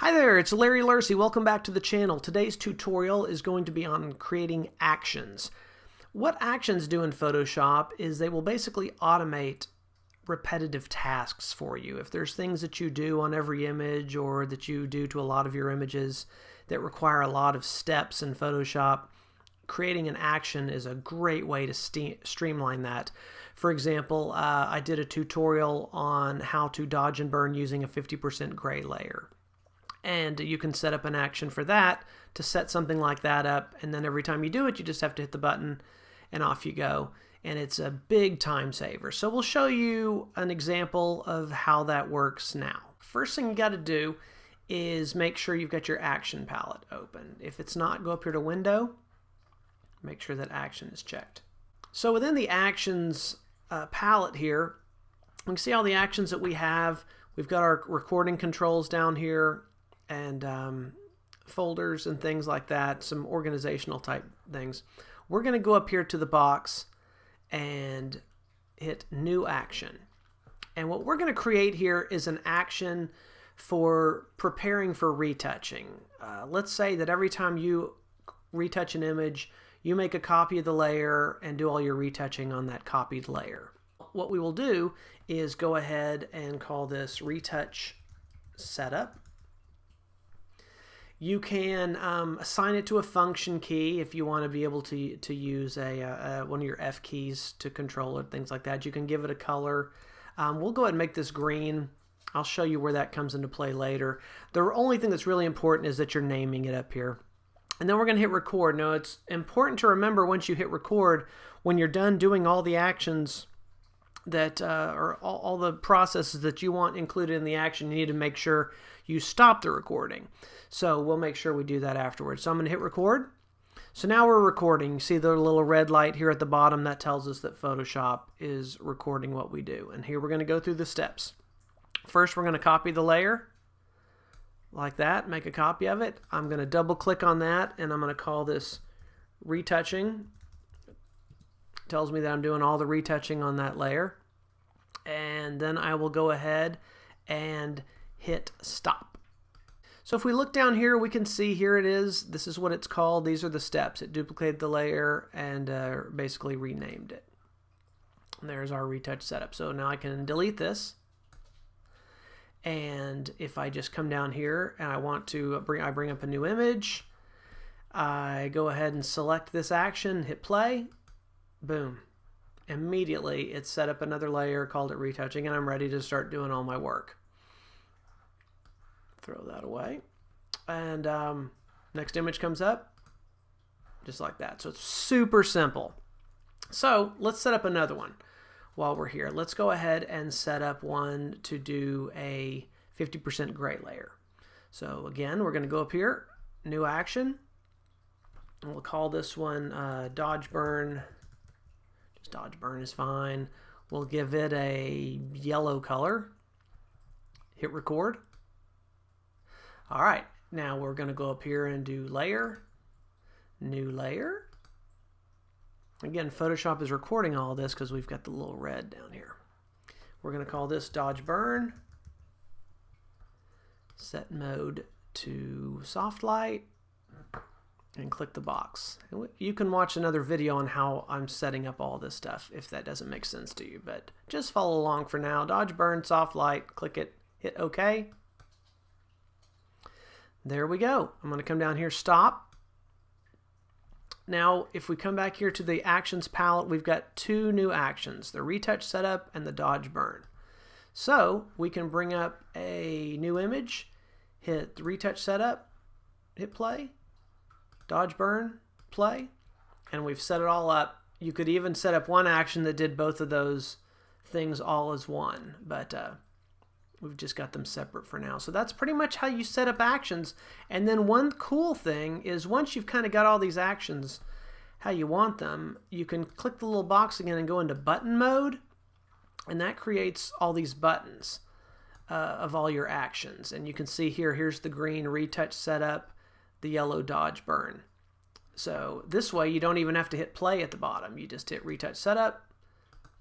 Hi there, it's Larry Lursey. Welcome back to the channel. Today's tutorial is going to be on creating actions. What actions do in Photoshop is they will basically automate repetitive tasks for you. If there's things that you do on every image or that you do to a lot of your images that require a lot of steps in Photoshop, creating an action is a great way to streamline that. For example, I did a tutorial on how to dodge and burn using a 50% gray layer. And you can set up an action for that to set something like that up, and then every time you do it, you just have to hit the button and off you go. And it's a big time saver. So we'll show you an example of how that works now. First thing you got to do is make sure you've got your action palette open. If it's not, go up here to Window, make sure that action is checked. So within the actions palette here, we can see all the actions that we have. We've got our recording controls down here, and folders and things like that, some organizational type things. We're going to go up here to the box and hit New Action. And what we're going to create here is an action for preparing for retouching. Let's say that every time you retouch an image, you make a copy of the layer and do all your retouching on that copied layer. What we will do is go ahead and call this Retouch Setup. You can assign it to a function key if you want to be able to use one of your F keys to control it, things like that. You can give it a color. We'll go ahead and make this green. I'll show you where that comes into play later. The only thing that's really important is that you're naming it up here. And then we're going to hit record. Now it's important to remember once you hit record, when you're done doing all the actions that or all the processes that you want included in the action, you need to make sure you stop the recording. So we'll make sure we do that afterwards. So I'm going to hit record. So now we're recording. You see the little red light here at the bottom that tells us that Photoshop is recording what we do. And here we're going to go through the steps. First, we're going to copy the layer like that, make a copy of it. I'm going to double click on that and I'm going to call this retouching. It tells me that I'm doing all the retouching on that layer. And then I will go ahead and hit stop. So if we look down here, we can see here it is. This is what it's called. These are the steps. It duplicated the layer and basically renamed it. And there's our retouch setup. So now I can delete this. And if I just come down here and I want to bring up a new image, I go ahead and select this action, hit play, boom. Immediately it set up another layer, called it retouching, and I'm ready to start doing all my work. Throw that away. And next image comes up, just like that. So it's super simple. So let's set up another one. While we're here, let's go ahead and set up one to do a 50% gray layer. So again, we're going to go up here, New Action, and we'll call this one Dodge Burn. Just Dodge Burn is fine. We'll give it a yellow color. Hit record. All right, now we're going to go up here and do Layer, New Layer. Again, Photoshop is recording all this because we've got the little red down here. We're going to call this Dodge Burn. Set mode to soft light and click the box. You can watch another video on how I'm setting up all this stuff if that doesn't make sense to you, but just follow along for now. Dodge Burn, soft light, click it, hit OK. There we go. I'm going to come down here, stop. Now, if we come back here to the actions palette, we've got two new actions, the retouch setup and the dodge burn. So we can bring up a new image, hit the retouch setup, hit play, dodge burn, play, and we've set it all up. You could even set up one action that did both of those things all as one, but we've just got them separate for now. So that's pretty much how you set up actions. And then one cool thing is once you've kind of got all these actions how you want them, you can click the little box again and go into button mode, and that creates all these buttons of all your actions. And you can see here, here's the green retouch setup, the yellow dodge burn. So this way you don't even have to hit play at the bottom. You just hit retouch setup,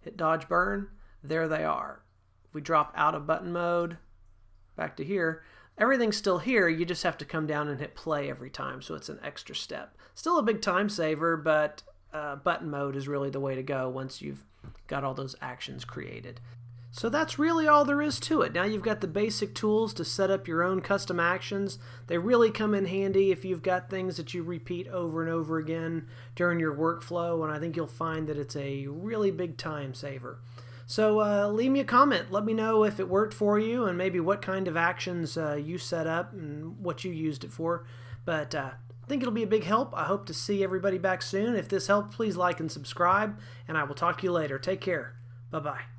hit dodge burn, there they are. If we drop out of button mode, back to here, Everything's still here, you just have to come down and hit play every time, so it's an extra step. Still a big time saver, but button mode is really the way to go once you've got all those actions created. So that's really all there is to it. Now you've got the basic tools to set up your own custom actions. They really come in handy if you've got things that you repeat over and over again during your workflow, and I think you'll find that it's a really big time saver. So leave me a comment. Let me know if it worked for you and maybe what kind of actions you set up and what you used it for. But I think it'll be a big help. I hope to see everybody back soon. If this helped, please like and subscribe, and I will talk to you later. Take care. Bye-bye.